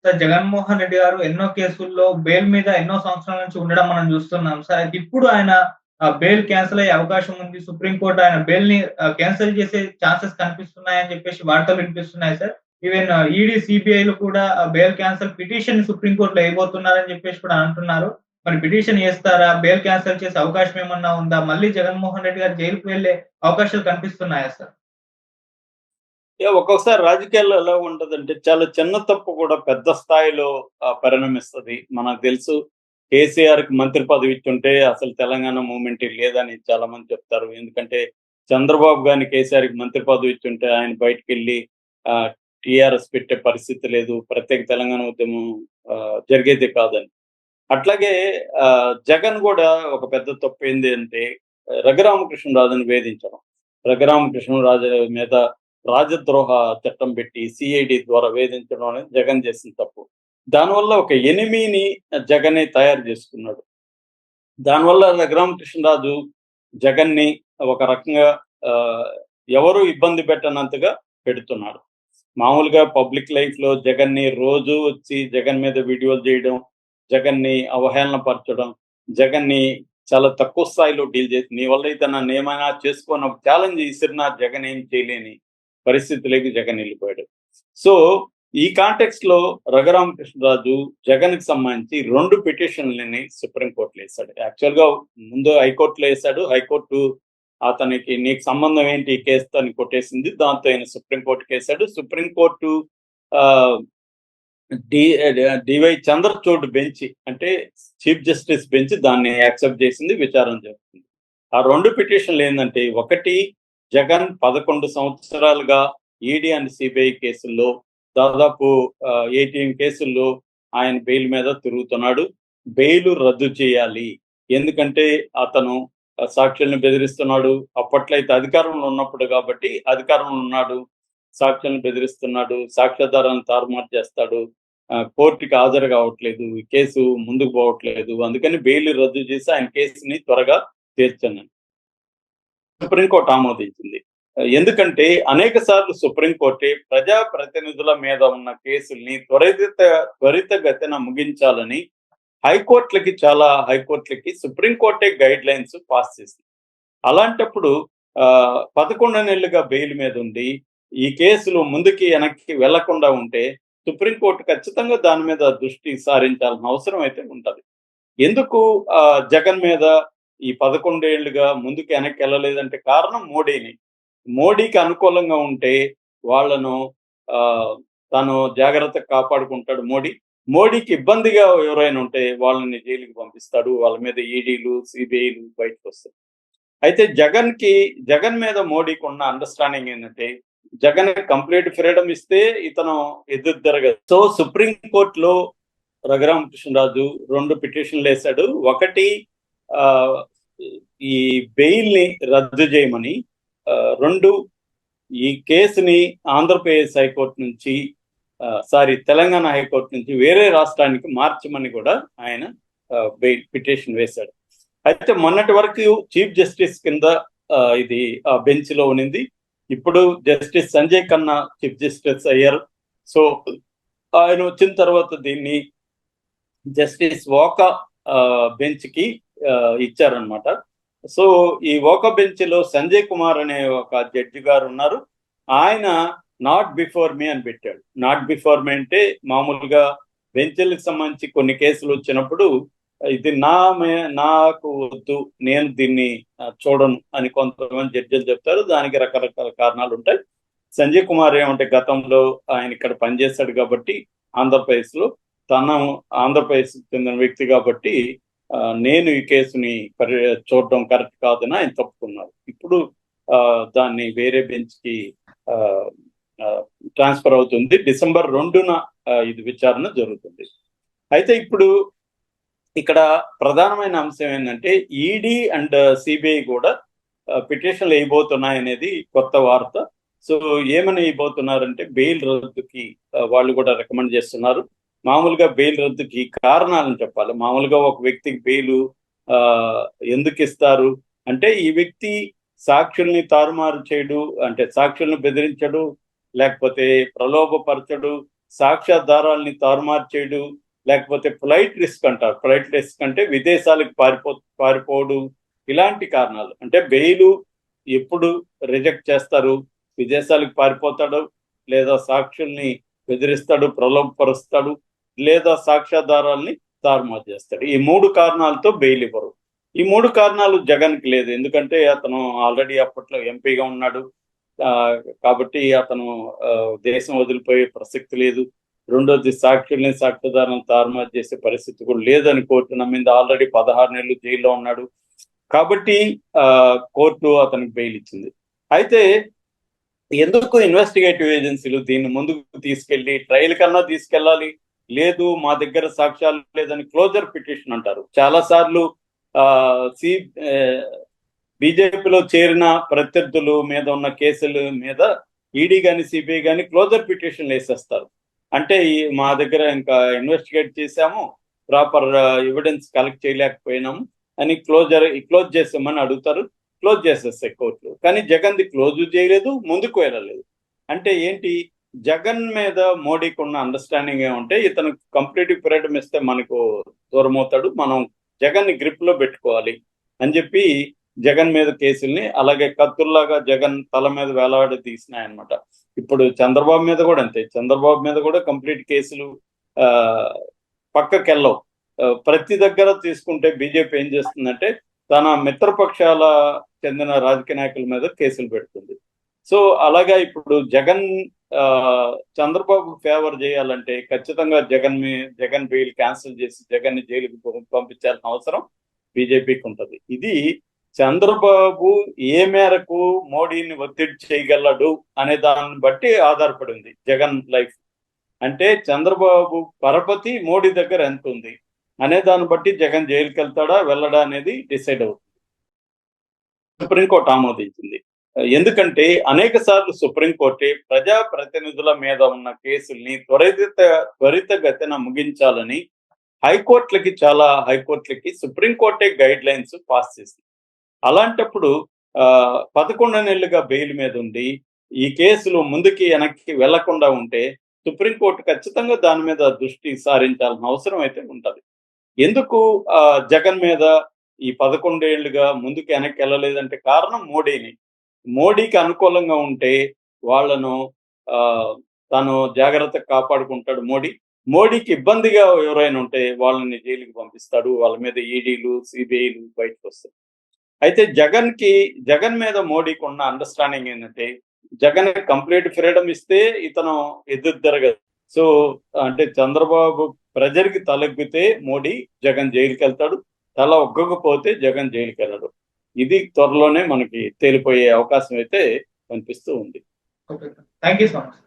Sir Jaganmohan Reddy గారు ఎన్నో కేసుల్లో బెయిల్ మీద ఎన్నో సంవత్సరాల నుంచి ఉండడం మనం చూస్తున్నాం సార్. అయితే ఇప్పుడు ఆయన బెయిల్ క్యాన్సెల్ అయ్యే అవకాశం ఉంది. సుప్రీం కోర్ట్ ఆయన బెయిల్‌ని క్యాన్సెల్ చేసే ఛాన్సెస్ కనిపిస్తున్నాయని చెప్పేసి వార్తలు వినిపిస్తున్నాయి సార్. ఈవెన్ ఈడీ, సీబీఐలు కూడా బెయిల్ క్యాన్సెల్ పిటిషన్ సుప్రీం కోర్ట్‌లో ఎయబోతున్నారని చెప్పేసి కూడా అంటున్నారు. మరి పిటిషన్ ఏస్తారా? బెయిల్ క్యాన్సెల్ చేసే అవకాశం ఏమన్నా ఉందా? మళ్ళీ జగన్మోహన్ రెడ్డి గారు జైలుకి వెళ్ళే అవకాశాలు కనిపిస్తున్నాయా సార్? ఒక్కొక్కసారి రాజకీయాల్లో ఎలా ఉంటదంటే, చాలా చిన్న తప్పు కూడా పెద్ద స్థాయిలో పరిణమిస్తది. మనకు తెలుసు కేసీఆర్‌కి మంత్రి పదవి ఇచ్చుంటే అసలు తెలంగాణ మూవ్‌మెంట్ లేదని చాలా మంది చెప్తారు. ఎందుకంటే చంద్రబాబు గారిని కేసీఆర్‌కి మంత్రి పదవి ఇచ్చుంటే ఆయన బయటికెళ్ళి టీఆర్ఎస్ పెట్టే పరిస్థితి లేదు. ప్రత్యేక తెలంగాణ ఉద్యమం జరిగేదే కాదని. అట్లాగే జగన్ కూడా ఒక పెద్ద తప్పు ఏంది అంటే రఘురామకృష్ణరాజుని వేధించడం. రఘురామకృష్ణరాజు మీద రాజద్రోహ చట్టం పెట్టి సిఐడి ద్వారా వేధించడం అనేది జగన్ చేసిన తప్పు. దానివల్ల ఒక ఎనిమీని జగనే తయారు చేసుకున్నాడు. దానివల్ల రఘురామకృష్ణరాజు జగన్ని ఒక రకంగా ఎవరు ఇబ్బంది పెట్టనంతగా పెడుతున్నాడు. మామూలుగా పబ్లిక్ లైఫ్‌లో జగన్‌ని రోజు వచ్చి జగన్ మీద వీడియోలు చేయడం, జగన్‌ని అవహేళన పరచడం, జగన్‌ని చాలా తక్కువ స్థాయిలో డీల్ చేసి నీ వల్ల అయితే నన్నేమైనా చేసుకోని ఒక ఛాలెంజ్ విసిరినా జగన్ ఏం చేయలేని పరిస్థితిలోకి జగన్ వెళ్ళిపోయాడు. సో ఈ కాంటెక్స్‌లో రఘురామకృష్ణరాజు జగన్‌కి సంబంధించి 2 పిటిషన్‌లని సుప్రీం కోర్టులో ఏసాడు. యాక్చువల్‌గా ముందు హైకోర్టులో ఏసాడు. హైకోర్టు అతనికి నీకు సంబంధం ఏంటి ఈ కేసుతో అని కొట్టేసింది. దాంతో ఆయన సుప్రీం కోర్టుకేసాడు. సుప్రీం కోర్టు ఆహ్, డి డివై చంద్రచూడ్ బెంచ్ అంటే చీఫ్ జస్టిస్ బెంచ్ దాన్ని యాక్సెప్ట్ చేసింది. విచారణ జరుగుతుంది. ఆ 2 పిటిషన్‌లు ఏందంటే, ఒకటి జగన్ 11 సంవత్సరాలుగా ఈడీ అండ్ సిబిఐ కేసుల్లో దాదాపు 18 కేసుల్లో ఆయన బెయిల్ మీద తిరుగుతున్నాడు. బెయిల్ రద్దు చేయాలి. ఎందుకంటే అతను సాక్షుల్ని బెదిరిస్తున్నాడు. అప్పట్లో అయితే అధికారంలో ఉన్నప్పుడు కాబట్టి అధికారంలో ఉన్నాడు. సాక్షుల్ని బెదిరిస్తున్నాడు. సాక్ష్యాధారాలను తారుమారు చేస్తాడు. కోర్టుకి హాజరు కావట్లేదు. ఈ కేసు ముందుకు పోవట్లేదు. అందుకని బెయిల్ రద్దు చేసి ఆయన కేసుని త్వరగా తీర్చండి సుప్రీంకోర్టు ఆమోదించింది. ఎందుకంటే అనేక సార్లు సుప్రీంకోర్టే ప్రజా ప్రతినిధుల మీద ఉన్న కేసుల్ని త్వరితగతిన ముగించాలని హైకోర్టులకి సుప్రీంకోర్టే గైడ్ లైన్స్ పాస్ చేసింది. అలాంటప్పుడు 11 నెలలుగా బెయిల్ మీద ఉండి ఈ కేసులు ముందుకి వెనక్కి వెళ్లకుండా ఉంటే సుప్రీంకోర్టు ఖచ్చితంగా దాని మీద దృష్టి సారించాల్సిన అవసరం అయితే ఉంటది. ఎందుకు జగన్ మీద ఈ 11 ఏళ్లుగా ముందుకు వెనక్కి వెళ్ళలేదంటే కారణం మోడీకి అనుకూలంగా ఉంటే వాళ్ళను తను జాగ్రత్తగా కాపాడుకుంటాడు మోడీకి ఇబ్బందిగా ఎవరైనా ఉంటే వాళ్ళని జైలుకి పంపిస్తాడు. వాళ్ళ మీద ఈడీలు, సిబిఐలు బయటకు వస్తాయి. అయితే జగన్ మీద మోడీకి ఉన్న అండర్స్టాండింగ్ ఏంటంటే, జగన్ కంప్లీట్ ఫ్రీడమ్ ఇస్తే ఇతను ఎదురు తిరగదు. సో సుప్రీం కోర్టులో రఘురామకృష్ణరాజు 2 పిటిషన్లు వేశాడు. ఒకటి ఈ బెయిల్ ని రద్దు చేయమని, 2 ఈ కేసుని ఆంధ్రప్రదేశ్ హైకోర్టు నుంచి తెలంగాణ హైకోర్టు నుంచి వేరే రాష్ట్రానికి మార్చమని కూడా ఆయన పిటిషన్ వేశాడు. అయితే మొన్నటి వరకు చీఫ్ జస్టిస్ కింద ఇది బెంచ్ లో ఉన్నింది. ఇప్పుడు justice Sanjay Khanna chief justice అయ్యారు. సో ఆయన వచ్చిన తర్వాత దీన్ని జస్టిస్ ఓకా బెంచ్ కి ఇచ్చారనమాట. సో ఈ ఓకా బెంచ్ లో సంజయ్ కుమార్ అనే ఒక జడ్జి గారు ఉన్నారు. ఆయన నాట్ బిఫోర్ మీ అని పెట్టాడు. నాట్ బిఫోర్ మీ అంటే మామూలుగా బెంచ్లకు సంబంధించి కొన్ని కేసులు వచ్చినప్పుడు ఇది నాకు వద్దు, నేను దీన్ని చూడను అని కొంతమంది జడ్జిలు చెప్తారు. దానికి రకరకాల కారణాలు ఉంటాయి. సంజయ్ కుమార్ ఏమంటే గతంలో ఆయన ఇక్కడ పనిచేస్తాడు కాబట్టి ఆంధ్రప్రదేశ్లో, ఆంధ్రప్రదేశ్ చెందిన వ్యక్తి కాబట్టి నేను ఈ కేసుని చూడడం కరెక్ట్ కాదని ఆయన తప్పుకున్నారు. ఇప్పుడు దాన్ని వేరే బెంచ్ కి ట్రాన్స్ఫర్ అవుతుంది. డిసెంబర్ 2న ఇది విచారణ జరుగుతుంది. అయితే ఇప్పుడు ఇక్కడ ప్రధానమైన అంశం ఏంటంటే, ఈడీ అండ్ సిబిఐ కూడా పిటిషన్లు వేయబోతున్నాయి అనేది కొత్త వార్త. సో ఏమని వేయబోతున్నారంటే, బెయిల్ రద్దుకి వాళ్ళు కూడా రికమెండ్ చేస్తున్నారు. మామూలుగా బెయిల్ రద్దుకి కారణాలను చెప్పాలి. మామూలుగా ఒక వ్యక్తికి బెయిల్ ఎందుకు ఇస్తారు అంటే, ఈ వ్యక్తి సాక్షుల్ని తారుమారు చేయడు, అంటే సాక్షుల్ని బెదిరించడు, లేకపోతే ప్రలోభపరచడు, సాక్ష్యాధారాల్ని తారుమారు చేయడు, లేకపోతే ఫ్లైట్ రిస్క్ అంటారు. ఫ్లైట్ రిస్క్ అంటే విదేశాలకు పారిపోవడు, ఇలాంటి కారణాలు. అంటే బెయిల్ ఎప్పుడు రిజెక్ట్ చేస్తారు, విదేశాలకు పారిపోతాడు, లేదా సాక్షుల్ని బెదిరిస్తాడు, ప్రలోభపరుస్తాడు, లేదా సాక్ష్యాధారాల్ని తారుమారు చేస్తాడు. ఈ 3 కారణాలతో బెయిల్ ఇవ్వరు. ఈ 3 కారణాలు జగన్కి లేదు. ఎందుకంటే అతను ఆల్రెడీ అప్పట్లో ఎంపీగా ఉన్నాడు. కాబట్టి అతను దేశం వదిలిపోయే ప్రసక్తి లేదు. రెండోది సాక్షుల్ని సాక్ష్యాధారాలను తారుమారు చేసే పరిస్థితి కూడా లేదని కోర్టు నమ్మింది. ఆల్రెడీ 16 నెలలు జైల్లో ఉన్నాడు. కాబట్టి కోర్టు అతనికి బెయిల్ ఇచ్చింది. అయితే ఎందుకు ఇన్వెస్టిగేటివ్ ఏజెన్సీలు దీన్ని ముందుకు తీసుకెళ్లి ట్రయల్ కన్నా తీసుకెళ్లాలి, లేదు మా దగ్గర సాక్ష్యాలు లేదని క్లోజర్ పిటిషన్ అంటారు. చాలా సార్లు బీజేపీలో చేరిన ప్రత్యర్థుల మీద ఉన్న కేసుల మీద ఈడీ కానీ సిబిఐ కానీ క్లోజర్ పిటిషన్లు వేసేస్తారు. అంటే మా దగ్గర ఇంకా ఇన్వెస్టిగేట్ చేశాము, ప్రాపర్ ఎవిడెన్స్ కలెక్ట్ చేయలేకపోయినాము అని క్లోజ్ చేసామని అడుగుతారు. క్లోజ్ చేసేస్తాయి కోర్టులు. కానీ జగన్ది క్లోజ్ చేయలేదు, ముందుకు వెళ్ళలేదు. అంటే ఏంటి, జగన్ మీద మోడీకి ఉన్న అండర్స్టాండింగ్ ఏమంటే ఇతను కంప్లీట్ ఫ్రీడమ్ ఇస్తే మనకు దూరం అవుతాడు, మనం జగన్ ని గ్రిప్ లో పెట్టుకోవాలి అని చెప్పి జగన్ మీద కేసుల్ని అలాగే కత్తుల్లాగా జగన్ తల మీద వేలాడి తీసినాయన్నమాట. ఇప్పుడు చంద్రబాబు మీద కూడా అంతే. చంద్రబాబు మీద కూడా కంప్లీట్ కేసులు పక్కకెళ్ళవు. ప్రతి దగ్గర తీసుకుంటే బీజేపీ ఏం చేస్తుందంటే తన మిత్రపక్షాల చెందిన రాజకీయ నాయకుల మీద కేసులు పెడుతుంది. సో అలాగా ఇప్పుడు జగన్ చంద్రబాబు ఫేవర్ చేయాలంటే ఖచ్చితంగా జగన్ బెయిల్ క్యాన్సిల్ చేసి జగన్ ని జైలుకి పంపించాల్సిన అవసరం బీజేపీకి ఉంటుంది. ఇది చంద్రబాబు ఏ మేరకు మోడీని ఒత్తిడి చేయగలడు అనే దాన్ని బట్టి ఆధారపడి ఉంది జగన్ లైఫ్. అంటే చంద్రబాబు పరపతి మోడీ దగ్గర ఎంత ఉంది అనే దాన్ని బట్టి జగన్ జైలుకి వెళ్తాడా వెళ్ళడా అనేది డిసైడ్ అవుతుంది. సుప్రీంకోర్టు ఆమోదించింది. ఎందుకంటే అనేక సార్లు సుప్రీంకోర్టే ప్రజా ప్రతినిధుల మీద ఉన్న కేసుల్ని త్వరితగతిన ముగించాలని హైకోర్టులకి సుప్రీంకోర్టే గైడ్ లైన్స్ పాస్ చేసింది. అలాంటప్పుడు 11 నెలలుగా బెయిల్ మీద ఉండి ఈ కేసులు ముందుకి వెనక్కి వెళ్లకుండా ఉంటే సుప్రీంకోర్టు ఖచ్చితంగా దాని మీద దృష్టి సారించాల్సిన అవసరం అయితే ఉంటది. ఎందుకు జగన్ మీద ఈ 11 ఏళ్లుగా ముందుకు వెనక్కి వెళ్ళలేదంటే కారణం మోడీకి అనుకూలంగా ఉంటే వాళ్లను తను జాగ్రత్తగా కాపాడుకుంటాడు. మోడీకి ఇబ్బందిగా ఎవరైనా ఉంటే వాళ్ళని జైలుకి పంపిస్తాడు. వాళ్ళ మీద ఈడీలు సిబిఐలు బయటకు వస్తాయి. అయితే జగన్ మీద మోడీకి ఉన్న అండర్స్టాండింగ్ ఏంటంటే జగన్ కంప్లీట్ ఫ్రీడమ్ ఇస్తే ఇతను ఎదురు తిరగదు. సో అంటే చంద్రబాబు ప్రజలకి తలెగ్గితే జగన్ జైలుకి వెళ్తాడు, తల ఒగ్గకపోతే జగన్ జైలుకి వెళ్ళడు. ఇది త్వరలోనే మనకి తేలిపోయే అవకాశం అయితే కనిపిస్తూ ఉంది. Thank you so much.